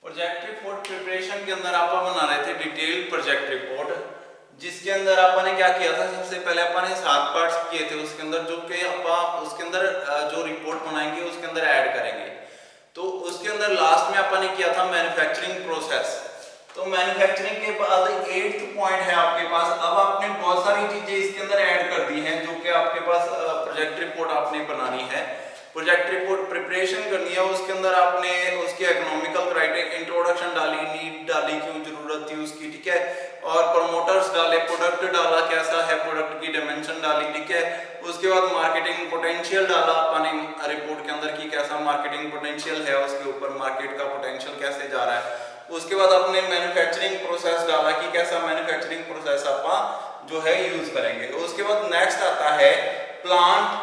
Project report preparation के अंदर आप बना रहे थे डिटेल प्रोजेक्ट रिपोर्ट, जिसके अंदर अपन ने क्या किया था, सबसे पहले अपन ने 7 पार्ट्स किए थे उसके अंदर, जो कि अपन उसके अंदर जो रिपोर्ट बनाएंगे उसके अंदर ऐड करेंगे। तो उसके अंदर लास्ट में अपन ने किया था मैन्युफैक्चरिंग प्रोसेस। तो मैन्युफैक्चरिंग के बाद 8th पॉइंट है आपके पास। अब आपने बहुत सारी चीजें इसके अंदर ऐड कर दी हैं जो कि आपके पास प्रोजेक्ट रिपोर्ट आपने बनानी है, प्रोजेक्ट रिपोर्ट प्रिपरेशन करनी है। उसके अंदर आपने उसके इकोनॉमिकल क्राइटेरिया, इंट्रोडक्शन डाली, नीड डाली, क्यों जरूरत थी उसकी, ठीक है, और प्रमोटर्स डाले, प्रोडक्ट डाला कैसा है, प्रोडक्ट की डायमेंशन डाली, ठीक है। उसके बाद मार्केटिंग पोटेंशियल डाला अपने रिपोर्ट के अंदर कि कैसा मार्केटिंग पोटेंशियल है, उसके ऊपर मार्केट का पोटेंशियल कैसे जा रहा है। उसके बाद आपने मैन्युफैक्चरिंग प्रोसेस डाला कि कैसा मैन्युफैक्चरिंग प्रोसेस आप जो है यूज करेंगे। उसके बाद नेक्स्ट आता है प्लांट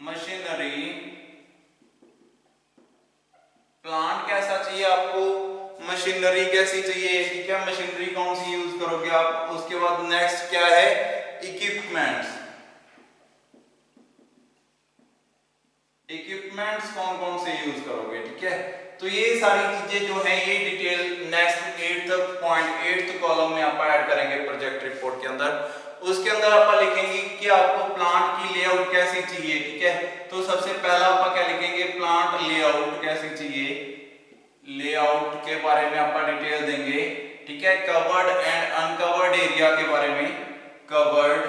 मशीनरी। प्लांट कैसा चाहिए आपको, मशीनरी कैसी चाहिए, ठीक है, मशीनरी कौन सी यूज करोगे आप। उसके बाद नेक्स्ट क्या है, इक्विपमेंट्स। इक्विपमेंट्स कौन कौन से यूज करोगे, ठीक है। तो ये सारी चीजें जो है ये detail next 8th point 8th column में आप ऐड करेंगे प्रोजेक्ट रिपोर्ट के अंदर। उसके अंदर आप लिखेंगे कि आपको प्लांट की लेआउट कैसी चाहिए, ठीक है। तो सबसे पहला आप क्या लिखेंगे, प्लांट लेआउट कैसी चाहिए, लेआउट के बारे में आप डिटेल देंगे, ठीक है। कवर्ड एंड अनकवर्ड एरिया के बारे में, कवर्ड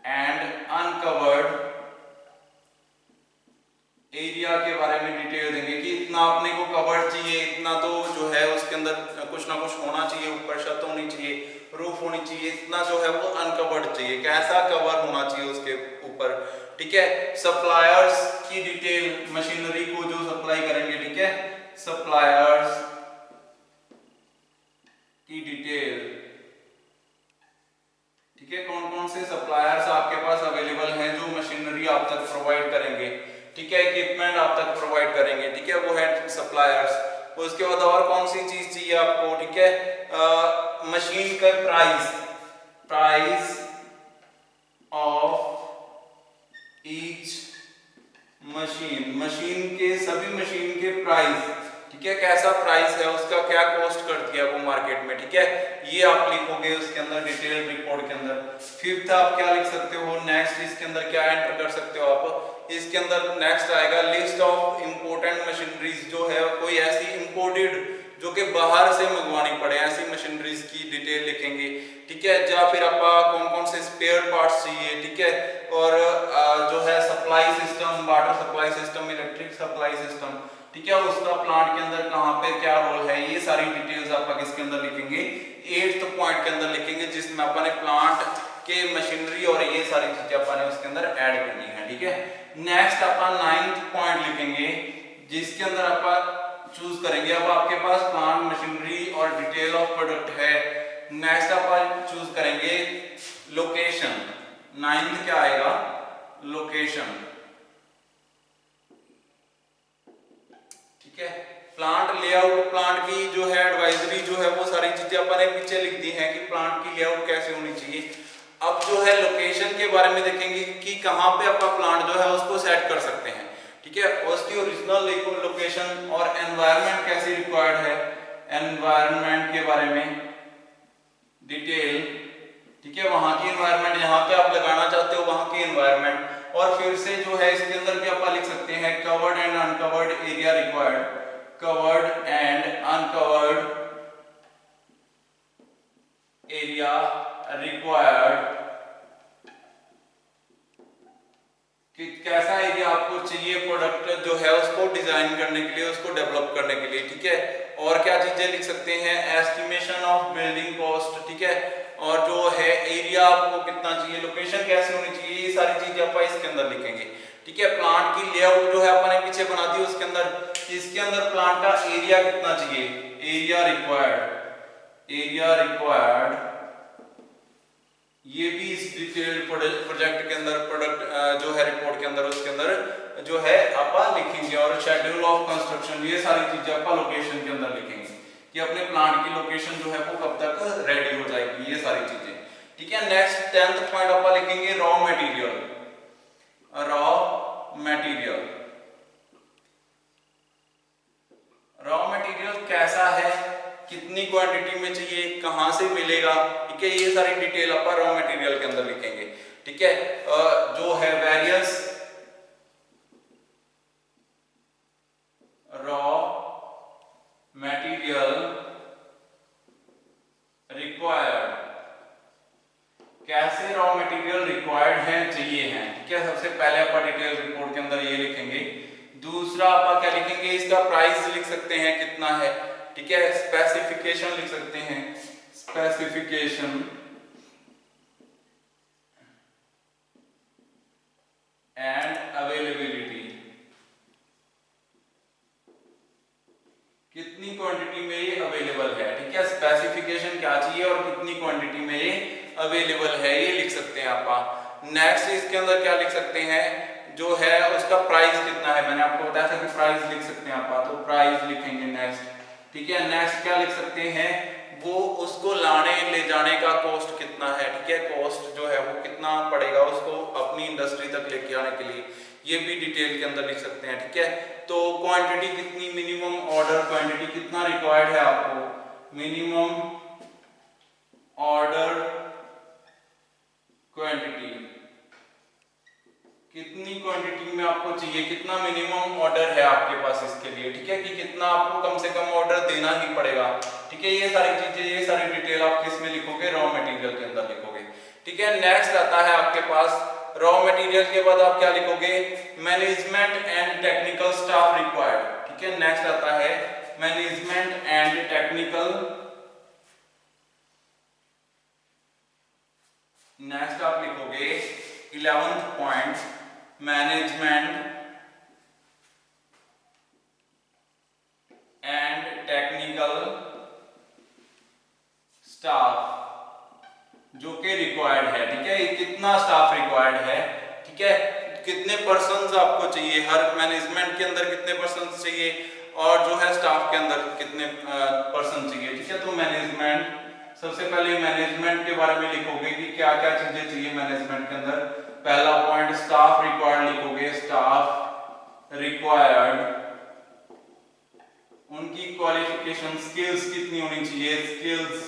एंड अनकवर्ड एरिया के बारे में डिटेल देंगे कि इतना अपने को कवर्ड चाहिए, इतना तो जो है उसके अंदर कुछ ना कुछ होना चाहिए, ऊपर छत होनी चाहिए, रूफ होनी चाहिए, इतना जो है वो अनकवर्ड चाहिए, कैसा कवर होना चाहिए उसके ऊपर, ठीक है। सप्लायर्स की डिटेल, मशीनरी को जो सप्लाई करेंगे, ठीक है, सप्लायर्स की डिटेल, ठीक है, कौन कौन से सप्लायर्स आपके पास अवेलेबल हैं जो मशीनरी आप तक प्रोवाइड करेंगे, ठीक है, इक्विपमेंट आप तक प्रोवाइड करेंगे, ठीक है, वो है सप्लायर्स। उसके बाद और कौन सी चीज चाहिए आपको, ठीक है, मशीन का price, price of each machine, machine के सभी मशीन के प्राइस, ठीक है, कैसा प्राइस है उसका, क्या कॉस्ट करती है वो मार्केट में, ठीक है, ये आप लिखोगे उसके अंदर डिटेल रिपोर्ट के अंदर। 5th आप क्या लिख सकते हो, नेक्स्ट इसके अंदर क्या एंटर कर सकते हो आप, इसके अंदर नेक्स्ट आएगा लिस्ट ऑफ इंपोर्टेंट मशीनरीज, जो है कोई ऐसी इंपोर्टेड जो कि बाहर से मंगवानी पड़े ऐसी मशीनरीज की डिटेल लिखेंगे, ठीक है। या फिर आप कौन कौन से स्पेयर पार्ट्स चाहिए, ठीक है, और जो है supply system, water supply system, electric supply system, ठीक है, उसका प्लांट के अंदर कहां पे क्या रोल है, ये सारी डिटेल्स आप किसके अंदर लिखेंगे, 8th पॉइंट के अंदर लिखेंगे, जिसमें अपन प्लांट के मशीनरी और ये सारी चीजें अपन उसके अंदर ऐड करनी है, ठीक है। नेक्स्ट अपन 9th पॉइंट लिखेंगे, जिसके अंदर अपन चूज करेंगे, अब आपके पास प्लांट, मशीनरी और डिटेल ऑफ प्रोडक्ट है। नेक्स्ट अपन चूज करेंगे लोकेशन, 9th क्या आएगा, लोकेशन, ठीक है। प्लांट लेआउट, प्लांट की जो है एडवाइजरी जो है वो सारी चीजें अपन ने पीछे लिख दी हैं कि प्लांट की लेआउट कैसे होनी चाहिए। अब जो है लोकेशन के बारे में देखेंगे कि कहां पे अपन प्लांट जो है उसको सेट कर सकते हैं, ठीक है, उसकी ओरिजिनल लोकेशन और एनवायरनमेंट कैसे रिक्वायर्ड है, एनवायरनमेंट के बारे में डिटेल, ठीक है, वहां की एनवायरनमेंट जहां पे आप लगाना चाहते हो वहां की एनवायरनमेंट, और फिर से जो है इसके अंदर भी आप लिख सकते हैं covered and uncovered area required, covered and uncovered area required, कि कैसा एरिया आपको चाहिए प्रोडक्ट जो है उसको डिजाइन करने के लिए, उसको डेवलप करने के लिए, ठीक है। और क्या चीजें लिख सकते हैं, एस्टिमेशन ऑफ बिल्डिंग कॉस्ट, ठीक है, और जो है एरिया आपको कितना चाहिए, लोकेशन कैसे होनी चाहिए, ये सारी चीजें आप इसके अंदर लिखेंगे, ठीक है। प्लांट की लेआउट जो है अपने पीछे बना दी, उसके अंदर इसके अंदर प्लांट का एरिया कितना चाहिए, एरिया रिक्वायर्ड, एरिया रिक्वायर्ड, ये भी इस डिटेल प्रोजेक्ट के अंदर, प्रोडक्ट जो है रिपोर्ट के अंदर उसके अंदर जो है आप लिखेंगे। और शेड्यूल ऑफ कंस्ट्रक्शन, ये सारी चीजें आप लोकेशन के अंदर लिखेंगे कि अपने प्लांट की लोकेशन जो है वो कब तक रेडी हो जाएगी, ये सारी चीजें, ठीक है। नेक्स्ट 10th पॉइंट आप लिखेंगे रॉ मटेरियल, रॉ मटेरियल, चाहिए, कहाँ से मिलेगा, ठीक है, ये सारी डिटेल अपन रॉ मटेरियल के अंदर लिखेंगे, ठीक है। जो है वेरियस रॉ मटेरियल रिक्वायर्ड, कैसे रॉ मटेरियल रिक्वायर्ड है, चाहिए हैं, ठीक है। सबसे पहले अपन डिटेल रिपोर्ट के अंदर ये लिखेंगे। दूसरा अपन क्या लिखेंगे, इसका प्राइस लिख सकते हैं कितना है, ठीक है। स्पेसिफिकेशन लिख सकते हैं, स्पेसिफिकेशन एंड अवेलेबिलिटी, कितनी क्वांटिटी में ये अवेलेबल है, ठीक है। स्पेसिफिकेशन क्या चाहिए और कितनी क्वांटिटी में ये अवेलेबल है, ये लिख सकते हैं आप। नेक्स्ट इसके अंदर क्या लिख सकते हैं, जो है उसका प्राइस कितना है, मैंने आपको बताया था कि प्राइस लिख सकते हैं आप, तो प्राइस लिखेंगे नेक्स्ट, ठीक है। नेक्स्ट क्या लिख सकते हैं, वो उसको लाने ले जाने का कॉस्ट कितना है, ठीक है। कॉस्ट जो है वो कितना पड़ेगा उसको अपनी इंडस्ट्री तक लेके आने के लिए, ये भी डिटेल के अंदर लिख सकते हैं, ठीक है। तो क्वांटिटी कितनी, मिनिमम ऑर्डर क्वांटिटी कितना रिक्वायर्ड है आपको, मिनिमम ऑर्डर क्वांटिटी, कितनी क्वांटिटी में आपको चाहिए, कितना मिनिमम ऑर्डर है आपके पास इसके लिए, ठीक है, कि कितना आपको कम से कम ऑर्डर देना ही पड़ेगा, ठीक है। ये सारी चीजें, ये सारी डिटेल आप किस में लिखोगे, रॉ मटेरियल के अंदर लिखोगे, ठीक है। नेक्स्ट आता है आपके पास रॉ मटेरियल के बाद आप क्या लिखोगे, management and technical staff required, ठीक है। नेक्स्ट आता है मैनेजमेंट एंड टेक्निकल, नेक्स्ट आप लिखोगे 11th point, management and technical staff जो कि रिक्वायर्ड है, ठीक है। कितना स्टाफ रिक्वायर्ड है, ठीक है, कितने पर्सन्स आपको चाहिए, हर मैनेजमेंट के अंदर कितने पर्सन्स चाहिए और जो है स्टाफ के अंदर कितने पर्सन चाहिए, ठीक है। तो मैनेजमेंट, सबसे पहले मैनेजमेंट के बारे में लिखोगे कि क्या क्या चीजें चाहिए मैनेजमेंट के अंदर। पहला पॉइंट स्टाफ रिक्वायर्ड लिखोगे, स्टाफ रिक्वायर्ड, उनकी क्वालिफिकेशन स्किल्स कितनी होनी चाहिए, स्किल्स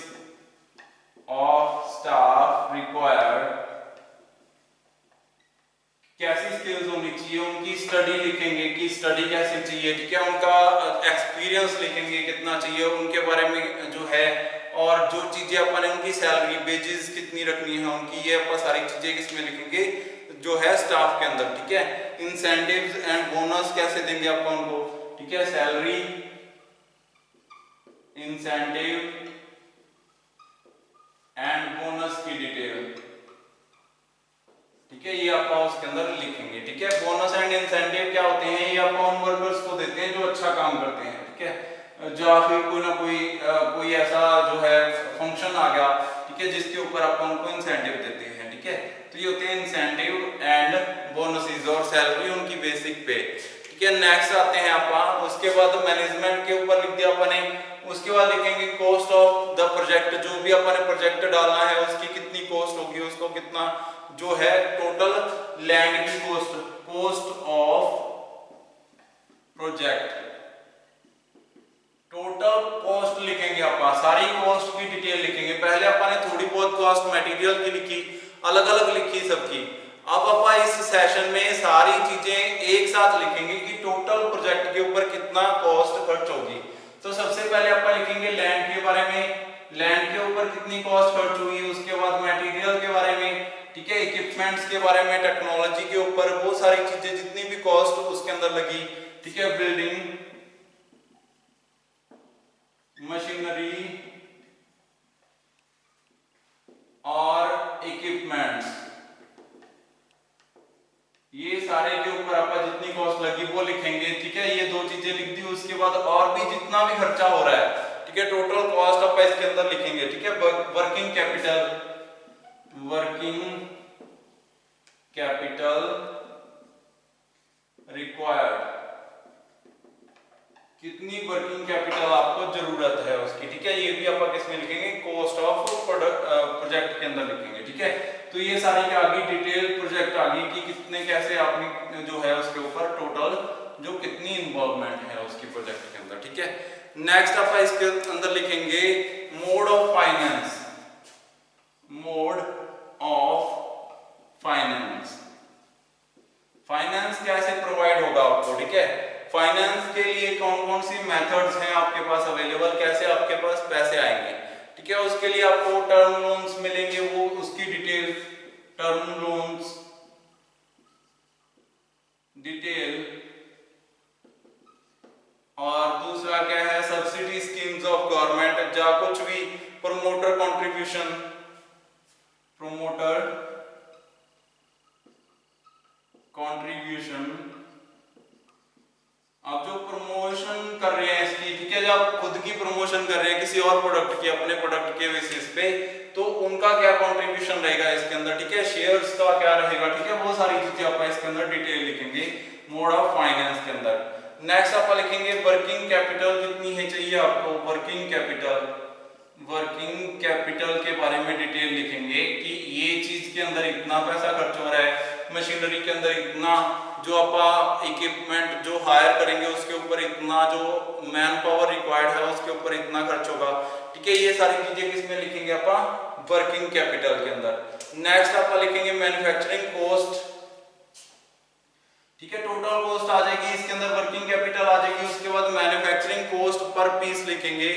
ऑफ स्टाफ रिक्वायर्ड, कैसी स्किल्स होनी चाहिए, उनकी स्टडी लिखेंगे कि स्टडी कैसे चाहिए, ठीक है। उनका एक्सपीरियंस लिखेंगे कितना चाहिए उनके बारे में जो है, और जो चीजें अपन उनकी सैलरी वेजेस कितनी रखनी है उनकी, ये अपन सारी चीजें किसमें लिखेंगे, जो है स्टाफ के अंदर, ठीक है। इंसेंटिव्स एंड बोनस कैसे देंगे अपन उनको, ठीक है, सैलरी, इंसेंटिव एंड बोनस की डिटेल, ठीक है, ये आप उसके अंदर लिखेंगे, ठीक है। बोनस एंड इंसेंटिव क्या होते हैं, ये आप उन वर्कर्स को देते हैं जो अच्छा काम करते हैं, ठीक है। जो फिर कोई ना कोई ऐसा जो है फंक्शन आ गया, ठीक है, जिसके ऊपर आप उनको इंसेंटिव देते हैं, ठीक है। तो ये होते हैं इंसेंटिव एंड बोनसेस और सैलरी उनकी बेसिक पे, ठीक है। नेक्स्ट आते हैं आप, उसके बाद मैनेजमेंट के ऊपर लिख दिया अपने, उसके बाद लिखेंगे कॉस्ट ऑफ द प्रोजेक्ट, जो भी अपने प्रोजेक्ट डालना है उसकी कितनी कॉस्ट होगी, उसको कितना जो है टोटल लैंड की cost, cost of project, total cost लिखेंगे अपन, सारी कॉस्ट की डिटेल लिखेंगे। पहले अपन ने थोड़ी बहुत कॉस्ट मटेरियल की लिखी, अलग अलग लिखी सबकी, अब अपन इस सेशन में सारी चीजें एक साथ लिखेंगे कि टोटल प्रोजेक्ट के ऊपर कितना कॉस्ट खर्च होगी। तो सबसे पहले अपन लिखेंगे लैंड के बारे में, लैंड के ऊपर कितनी कॉस्ट खर्च हुई, उसके बाद मटेरियल के बारे में, ठीक है, इक्विपमेंट्स के बारे में, टेक्नोलॉजी के ऊपर, वो सारी चीजें जितनी भी कॉस्ट उसके अंदर लगी, ठीक है, बिल्डिंग, मशीनरी और इक्विपमेंट्स, ये सारे के ऊपर आपका जितनी कॉस्ट लगी वो लिखेंगे, ठीक है। ये दो चीजें लिख दी, उसके बाद और भी जितना भी खर्चा हो रहा है, ठीक है, टोटल कॉस्ट आप इसके अंदर लिखेंगे, ठीक है। Working capital, working capital required, कितनी वर्किंग कैपिटल आपको जरूरत है उसकी, ठीक है, ये भी आप किसमें लिखेंगे, कॉस्ट ऑफ प्रोजेक्ट के अंदर लिखेंगे, ठीक है। तो ये सारी क्या आ गई डिटेल प्रोजेक्ट आ गई कि कितने कैसे आपने जो है उसके ऊपर टोटल जो कितनी इन्वॉल्वमेंट है उसकी प्रोजेक्ट के अंदर, ठीक है। नेक्स्ट आप इसके अंदर लिखेंगे mode mode of finance, mode of finance, finance कैसे प्रोवाइड होगा आपको, ठीक है। फाइनेंस के लिए कौन कौन सी मेथड्स हैं आपके पास अवेलेबल, कैसे आपके पास पैसे आएंगे, ठीक है। उसके लिए आपको टर्म लोन्स मिलेंगे, वो उसकी डिटेल, टर्म लोन्स डिटेल, और दूसरा क्या है, सब्सिडी स्कीम्स ऑफ गवर्नमेंट, या कुछ भी प्रोमोटर कंट्रीब्यूशन, प्रोमोटर कंट्रीब्यूशन, आप जो प्रमोशन कर रहे हैं इसकी, ठीक है, जब आप खुद की प्रमोशन कर रहे हैं किसी और प्रोडक्ट की, अपने प्रोडक्ट के बेसिस पे, तो उनका क्या कंट्रीब्यूशन रहेगा इसके अंदर, ठीक है, शेयर्स का क्या रहेगा, ठीक है, वो सारी चीजें आप इसके अंदर डिटेल लिखेंगे मोड ऑफ फाइनेंस के अंदर। नेक्स्ट आप लिखेंगे वर्किंग कैपिटल कितनी है चाहिए आपको, वर्किंग कैपिटल, वर्किंग कैपिटल के बारे में डिटेल लिखेंगे कि ये चीज के अंदर इतना पैसा खर्च हो रहा है, मशीनरी के अंदर इतना, जो आप इक्विपमेंट जो हायर करेंगे उसके ऊपर इतना, जो मैन पावर रिक्वायर्ड है उसके ऊपर इतना खर्च होगा, ठीक है। ये सारी चीजें किसमें लिखेंगे आप, वर्किंग कैपिटल के अंदर। नेक्स्ट आप लिखेंगे मैन्युफैक्चरिंग कॉस्ट, ठीक है, टोटल कॉस्ट आ जाएगी इसके अंदर, वर्किंग कैपिटल आ जाएगी, उसके बाद मैन्युफैक्चरिंग कॉस्ट पर पीस लिखेंगे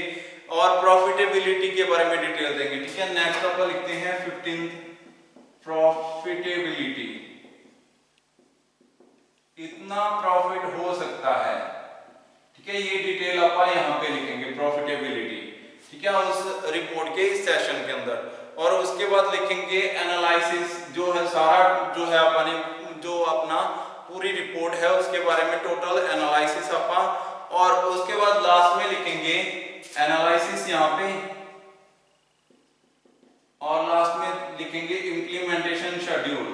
और प्रॉफिटेबिलिटी के बारे में डिटेल देंगे, ठीक है। नेक्स्ट आप लिखते हैं 15 प्रॉफिटेबिलिटी, इतना प्रॉफिट हो सकता है, ठीक है, ये डिटेल आप यहाँ पे लिखेंगे प्रॉफिटेबिलिटी, ठीक है, उस रिपोर्ट के इस सेशन के अंदर। और उसके बाद लिखेंगे एनालिसिस, जो है सारा जो है अपने जो अपना पूरी रिपोर्ट है उसके बारे में टोटल एनालिसिस अपा, और उसके बाद लास्ट में लिखेंगे एनालिसिस यहाँ पे, और लास्ट में लिखेंगे इंप्लीमेंटेशन शेड्यूल,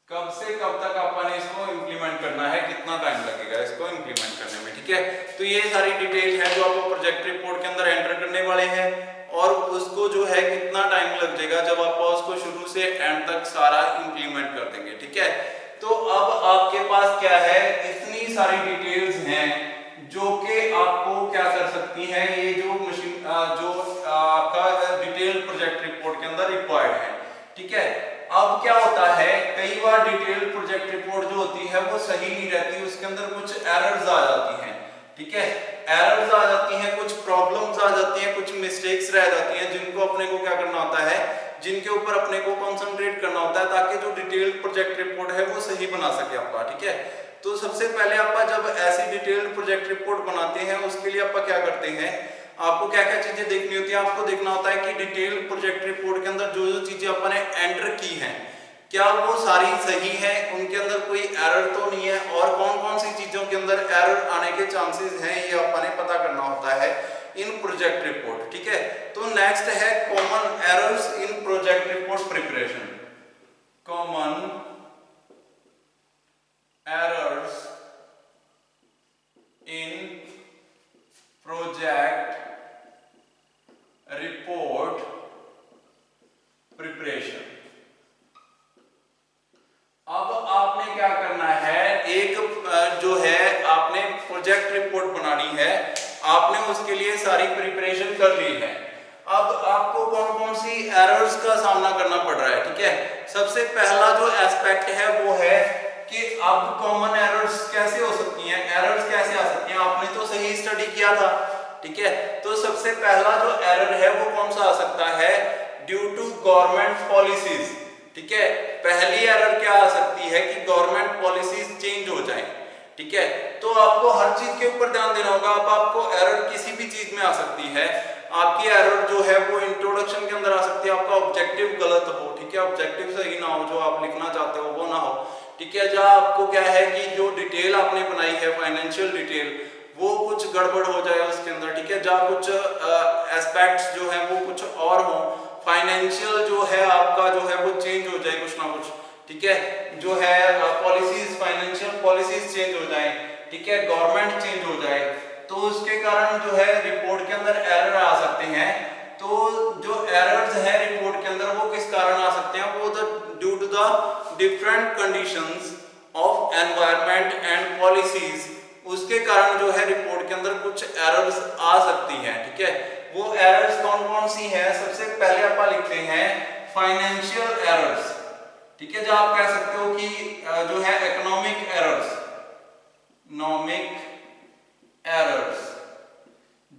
कब से कब तक अपन इसको इंप्लीमेंट करना है, कितना टाइम लगेगा इसको इंप्लीमेंट करने में, ठीक है। तो ये सारी डिटेल है जो आपको प्रोजेक्ट रिपोर्ट के अंदर एंटर करने वाले हैं, और उसको जो है कितना टाइम लग जाएगा जब आप उसको शुरू से एंड तक सारा इंप्लीमेंट कर देंगे, ठीक है। तो अब आपके पास क्या है, इतनी सारी डिटेल्स हैं जो कि आपको क्या कर सकती हैं, ये जो मशीन जो आपका डिटेल प्रोजेक्ट रिपोर्ट के अंदर रिक्वायर्ड है, ठीक है। अब क्या होता है, कई बार डिटेल प्रोजेक्ट रिपोर्ट जो होती है वो सही नहीं रहती, उसके अंदर कुछ एरर्स आ जाती हैं, ठीक है, एरर्स आ जाती हैं, कुछ प्रॉब्लम्स आ जाती हैं, कुछ मिस्टेक्स रह जाती हैं, जिनको अपने को क्या करना होता है, जिनके ऊपर अपने को कंसंट्रेट करना होता है, ताकि जो डिटेल प्रोजेक्ट रिपोर्ट है वो सही बना सके आपका, ठीक है। तो सबसे पहले आप जब ऐसी डिटेल्ड प्रोजेक्ट रिपोर्ट बनाते हैं, उसके लिए आप क्या करते हैं, आपको क्या क्या चीजें देखनी होती है, आपको देखना होता है कि डिटेल प्रोजेक्ट रिपोर्ट के अंदर जो जो चीजें अपन ने एंटर की हैं क्या वो सारी सही है, उनके अंदर कोई एरर तो नहीं है, और कौन कौन सी चीजों के अंदर एरर आने के चांसेस हैं, ये अपन ने पता करना होता है इन प्रोजेक्ट रिपोर्ट, ठीक है। तो नेक्स्ट है common errors in project report preparation, common errors in project report preparation. अब आपने क्या करना है, एक जो है आपने प्रोजेक्ट रिपोर्ट बनानी है, आपने उसके लिए सारी प्रिपरेशन कर ली है। अब आपको कौन कौन सी एरर्स का सामना करना पड़ रहा है, ठीक है। सबसे पहला जो एस्पेक्ट है वो है कि अब कॉमन एरर्स कैसे हो सकती हैं, एरर्स कैसे आ सकती हैं, आपने तो सही स्टडी किया था, ठीक है। तो सबसे पहला जो एरर है वो कौन सा आ सकता है, ड्यू टू गवर्नमेंट पॉलिसीज, ठीक है। पहली एरर क्या आ सकती है कि गवर्नमेंट पॉलिसीज चेंज हो जाए, ठीक है। तो आपको हर चीज के ऊपर ध्यान देना होगा। अब आपको एरर किसी भी चीज में आ सकती है, आपकी एरर जो है वो इंट्रोडक्शन के अंदर आ सकती है, आपका ऑब्जेक्टिव गलत हो, ठीक है, ऑब्जेक्टिव सही ना हो, जो आप लिखना चाहते हो वो ना हो, ठीक है। जहाँ आपको क्या है कि जो डिटेल आपने बनाई है फाइनेंशियल डिटेल वो कुछ गड़बड़ हो जाए उसके अंदर, ठीक है। जहाँ कुछ एस्पेक्ट्स जो है वो कुछ और हो, फाइनेंशियल जो है आपका जो है वो चेंज हो जाए कुछ ना कुछ, ठीक है। जो है पॉलिसीज, फाइनेंशियल पॉलिसीज चेंज हो जाए, ठीक है, गवर्नमेंट चेंज हो जाए, तो उसके कारण जो है रिपोर्ट के अंदर एरर आ सकते हैं। तो जो एरर्स है रिपोर्ट के अंदर वो किस कारण आ सकते हैं, वो due to the different conditions of environment and policies, उसके कारण जो है रिपोर्ट के अंदर कुछ एरर्स आ सकती हैं। ठीक है, वो एरर्स कौन कौन सी हैं? सबसे पहले आप लिखते हैं फाइनेंशियल एरर्स। ठीक है, जो आप कह सकते हो कि जो है इकोनॉमिक एरर्स, इकोनॉमिक एरर्स,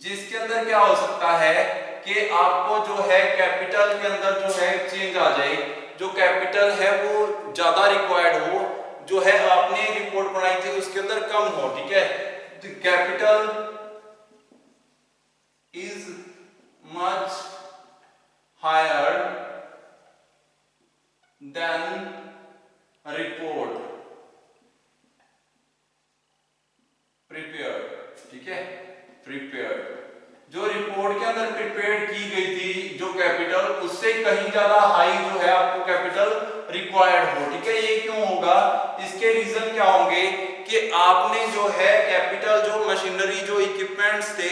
जिसके अंदर क्या हो सकता है कि आपको जो है कैपिटल के अंदर जो है चेंज आ जाए, जो कैपिटल है वो ज्यादा रिक्वायर्ड हो, जो है आपने रिपोर्ट बनाई थी उसके अंदर कम हो। ठीक है, capital is much higher than report prepared. ठीक है, प्रिपेयर्ड, जो रिपोर्ट के अंदर प्रिपेयर की गई थी जो कैपिटल, उससे कहीं ज्यादा हाई जो है आपको कैपिटल रिक्वायर्ड हो। ठीक है, ये क्यों होगा? इसके रीजन क्या होंगे कि आपने जो है कैपिटल, जो मशीनरी, जो इक्विपमेंट्स थे,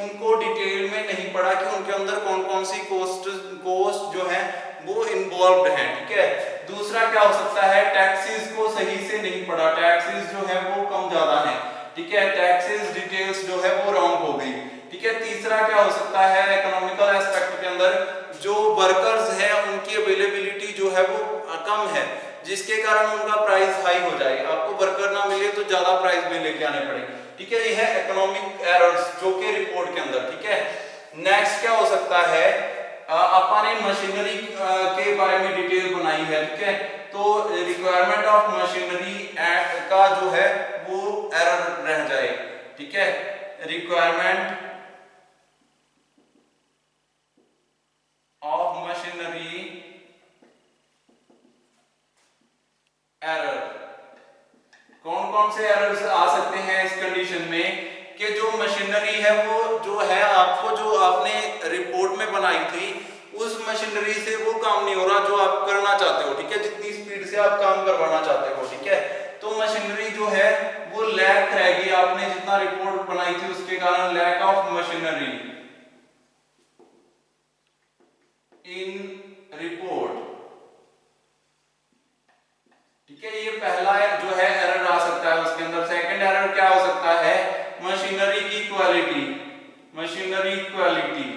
उनको डिटेल में नहीं पढ़ा कि उनके अंदर कौन कौन सी कोस्ट जो है वो इन्वॉल्व्ड हैं। ठीक है, दूसरा क्या हो सकता है, टैक्सेस को सही से नहीं पढ़ा, टैक्सेस जो है वो कम ज्यादा है। ठीक है, टैक्सेस डिटेल्स जो है वो रॉन्ग हो गई। ठीक है, तीसरा क्या हो सकता है, इकोनॉमिकल एस्पेक्ट के अंदर जो वर्कर्स हैं उनकी अवेलेबिलिटी जो है वो कम है, जिसके कारण उनका प्राइस हाई हो जाए, आपको वर्कर ना मिले तो ज्यादा प्राइस में लेके आने पड़े। ठीक है, ये है इकोनॉमिक एरर्स जो कि रिपोर्ट के अंदर। ठीक है, नेक्स्ट क्या हो सकता है, अपन ने मशीनरी के बारे में डिटेल बनाई है। ठीक है, तो रिक्वायरमेंट ऑफ मशीनरी का जो है वो एरर रह जाए। ठीक है, रिक्वायरमेंट ऑफ मशीनरी एरर, कौन कौन से एरर्स आ सकते हैं इस कंडीशन में कि जो मशीनरी है वो जो है आपको, जो आपने रिपोर्ट में बनाई थी उस मशीनरी से वो काम नहीं हो रहा जो आप करना चाहते हो। ठीक है, जितनी स्पीड से आप काम करवाना चाहते हो। ठीक है, तो मशीनरी जो है वो लैक रहेगी, आपने जितना रिपोर्ट बनाई थी उसके कारण lack of machinery in report. ठीक है, ये पहला जो है एरर आ सकता है उसके अंदर। सेकंड एरर क्या हो सकता है, मशीनरी की क्वालिटी, मशीनरी क्वालिटी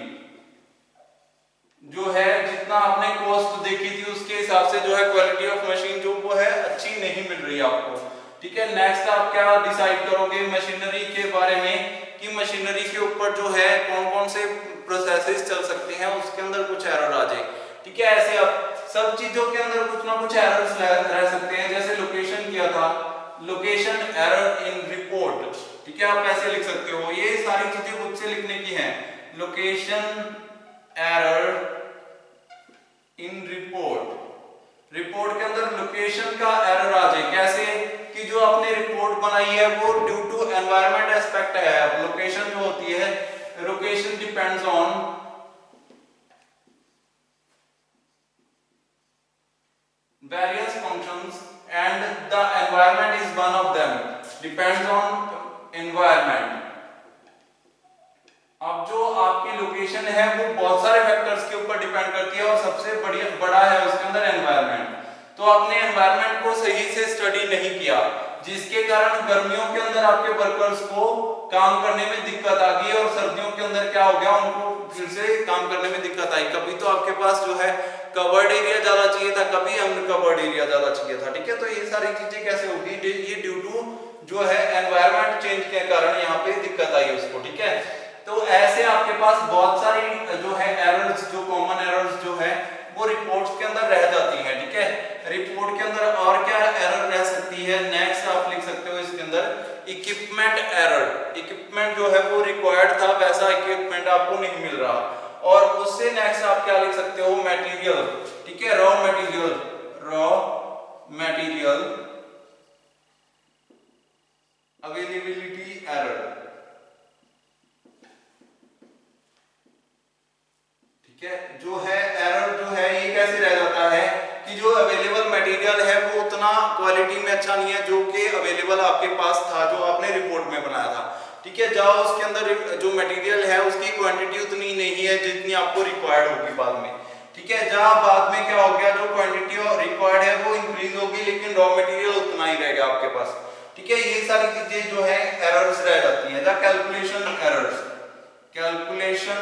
जो है जितना आपने कॉस्ट देखी थी उसके हिसाब से जो है क्वालिटी ऑफ मशीन जो वो है अच्छी नहीं मिल रही आपको। ठीक है, नेक्स्ट आप क्या डिसाइड करोगे मशीनरी के बारे में कि मशीनरी के ऊपर जो है कौन कौन से प्रोसेसेस चल सकते हैं, उसके अंदर कुछ एरर आ जाए। ठीक है, ऐसे आप सब चीजों के अंदर कुछ ना कुछ एरर्स रह सकते हैं। जैसे लोकेशन किया था, लोकेशन एरर इन रिपोर्ट। ठीक है, आप ऐसे लिख सकते हो, ये सारी चीजें खुद से लिखने की हैं। Location error in report, report के अंदर लोकेशन का एरर आ जाए। कैसे कि जो आपने रिपोर्ट बनाई है वो ड्यू टू एनवायरनमेंट एस्पेक्ट है। लोकेशन जो होती है, location depends on various functions and the environment is one of them, depends on environment। अब जो आपकी लोकेशन है वो बहुत सारे फैक्टर्स के ऊपर डिपेंड करती है और सबसे बड़ा है उसके अंदर एनवायरनमेंट। तो आपने एनवायरनमेंट को सही से स्टडी नहीं किया, जिसके कारण गर्मियों के अंदर आपके वर्कर्स को काम करने में दिक्कत आ गई और सर्दियों के अंदर क्या हो गया, उनको फिर से काम करने में दिक्कत आई। कभी तो आपके पास जो है कवर्ड एरिया ज्यादा चाहिए था, कभी अनकवर्ड एरिया ज्यादा चाहिए था। ठीक है, तो ये सारी चीजें कैसे होगी, ये ड्यू टू जो है एनवायरनमेंट चेंज के कारण यहाँ पे दिक्कत आई उसको। ठीक है, तो ऐसे आपके पास बहुत सारी जो है एरर्स, जो कॉमन एरर्स जो है वो रिपोर्ट्स के अंदर रह जाती हैं। ठीक है, रिपोर्ट के अंदर और क्या एरर रह सकती है, नेक्स्ट आप लिख सकते हो इसके अंदर इक्विपमेंट एरर। इक्विपमेंट जो है वो रिक्वायर्ड था, वैसा इक्विपमेंट आपको नहीं मिल रहा। और उससे नेक्स्ट आप क्या लिख सकते हो, मटेरियल। ठीक है, raw material, raw material availability error. ठीक है, जो है एरर जो है ये कैसे रह जाता है कि जो अवेलेबल मटेरियल है वो उतना क्वालिटी में अच्छा नहीं है जो कि अवेलेबल आपके पास था, जो आपने रिपोर्ट में बनाया था। ठीक है, जाओ उसके अंदर जो मटेरियल है उसकी क्वांटिटी उतनी नहीं है जितनी आपको रिक्वायर्ड होगी बाद में। ठीक है, जहां बाद में क्या हो गया, जो क्वांटिटी रिक्वायर्ड है वो इंक्रीज होगी लेकिन रॉ मटेरियल उतना ही रहेगा आपके पास। ठीक है, ये सारी चीजें जो है एरर्स रह जाती हैं, कैलकुलेशन एरर्स, कैलकुलेशन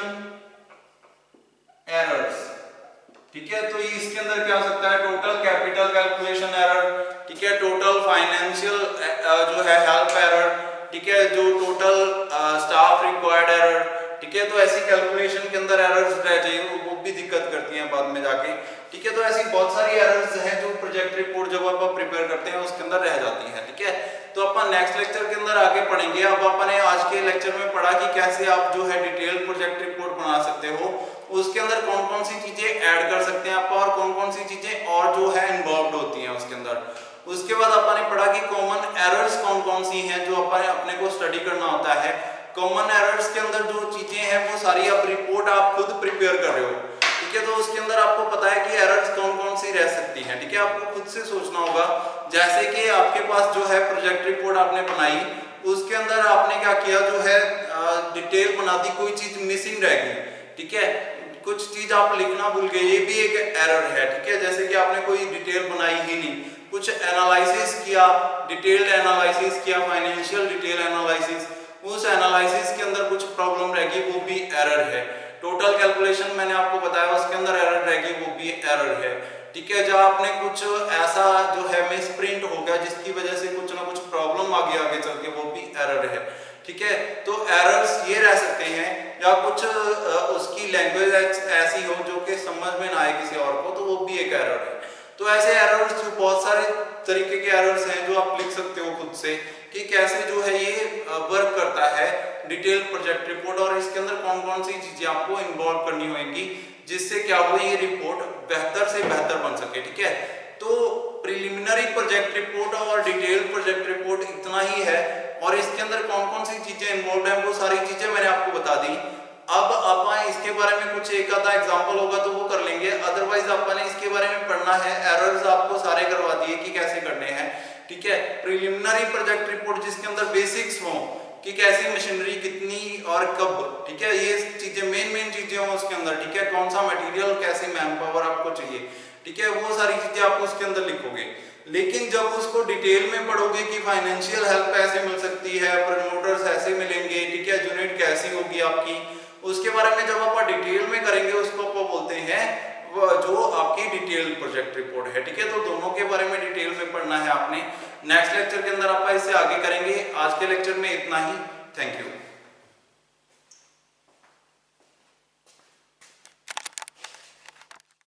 एरर्स। ठीक है, तो इसके अंदर क्या हो सकता है, टोटल कैपिटल कैलकुलेशन एरर, ठीक है, टोटल फाइनेंशियल जो है हेल्प एरर, ठीक है, जो टोटल स्टाफ रिक्वायर्ड एरर, ठीक है, तो ऐसी कैलकुलेशन के अंदर एरर्स रह जाएगी, वो भी दिक्कत करती हैं बाद में जाके। ठीक है, तो ऐसी बहुत सारी एरर्स हैं जो प्रोजेक्ट रिपोर्ट जब आप प्रिपेयर करते हैं उसके अंदर रह जाती हैं। ठीक है, तो अपन नेक्स्ट लेक्चर के अंदर आगे पढ़ेंगे। अब अपन ने आज के लेक्चर में पढ़ा कि कैसे आप जो है डिटेल प्रोजेक्ट रिपोर्ट बना सकते हो, उसके अंदर कौन कौन सी चीजें ऐड कर सकते हैं आप और कौन कौन सी चीजें और जो है इन्वॉल्व होती हैं उसके अंदर। उसके बाद अपन ने पढ़ा कि कॉमन एरर्स कौन कौन सी हैं जो अपन अपने को स्टडी करना होता है। कॉमन एरर्स के अंदर जो चीजें हैं वो सारी आप रिपोर्ट आप खुद प्रिपेयर कर रहे हो। ठीक है, तो उसके अंदर आपको पता है कि एरर्स कौन कौन सी रह सकती हैं। ठीक है, आपको खुद से सोचना होगा, जैसे कि आपके पास जो है प्रोजेक्ट रिपोर्ट आपने बनाई, उसके अंदर आपने क्या किया, जो है डिटेल बना दी, कोई चीज मिसिंग रह गई। ठीक है, कुछ चीज आप लिखना भूल गए, ये भी एक एरर है। ठीक है, जैसे कि आपने कोई डिटेल बनाई ही नहीं, कुछ एनालिसिस किया, डिटेल्ड एनालिसिस किया, फाइनेंशियल डिटेल एनालिसिस, उस एनालिसिस के अंदर कुछ प्रॉब्लम रहेगी, वो भी एरर है। टोटल कैलकुलेशन मैंने आपको बताया, उसके अंदर एरर रहेगी, वो भी एरर है। ठीक है, जब आपने कुछ ऐसा जो है मिस प्रिंट हो गया जिसकी वजह से कुछ ना कुछ प्रॉब्लम आ गया आगे चल के, वो भी एरर है। ठीक है, तो एरर्स ये रह सकते हैं, या कुछ उसकी लैंग्वेज ऐसी हो जो कि समझ में ना आए किसी और को, तो वो भी एक एरर है। तो ऐसे एरर्स जो बहुत सारे तरीके के एरर्स हैं जो आप लिख सकते हो खुद से कि कैसे जो है ये वर्क करता है डिटेल प्रोजेक्ट रिपोर्ट, और इसके अंदर कौन कौन सी चीजें आपको इन्वॉल्व करनी होगी जिससे क्या हो ये रिपोर्ट बेहतर से बेहतर बन सके। ठीक है, तो प्रिलिमिनरी प्रोजेक्ट रिपोर्ट और डिटेल प्रोजेक्ट रिपोर्ट इतना ही है, और इसके अंदर कौन कौन सी चीजें इन्वॉल्व हैं वो सारी चीजें मैंने आपको बता दी। अब अपन इसके बारे में कुछ एक आधा एग्जांपल होगा तो वो कर लेंगे, अदरवाइज अपन इसके बारे में पढ़ना है। एरर्स आपको सारे करवा दिए कि कैसे करने हैं। ठीक है, प्रिलिमिनरी प्रोजेक्ट रिपोर्ट जिसके अंदर बेसिक्स हो कि कैसी मशीनरी कितनी और कब, ठीक है, ये चीजें मेन चीजें हो उसके अंदर। ठीक है, कौन सा मटेरियल, कैसे मैन पावर आपको चाहिए। ठीक है, वो सारी चीजें आप उसके अंदर लिखोगे। लेकिन जब उसको डिटेल में पढ़ोगे कि फाइनेंशियल हेल्प ऐसे मिल सकती है, प्रमोटर्स ऐसे मिलेंगे, ठीक है, यूनिट कैसी होगी आपकी, उसके बारे में जब आप डिटेल में करेंगे उसको आप बोलते हैं जो आपकी डिटेल प्रोजेक्ट रिपोर्ट है। ठीक है, तो दोनों के बारे में डिटेल में पढ़ना है आपने। नेक्स्ट लेक्चर के अंदर आप इससे आगे करेंगे। आज के लेक्चर में इतना ही। Thank you.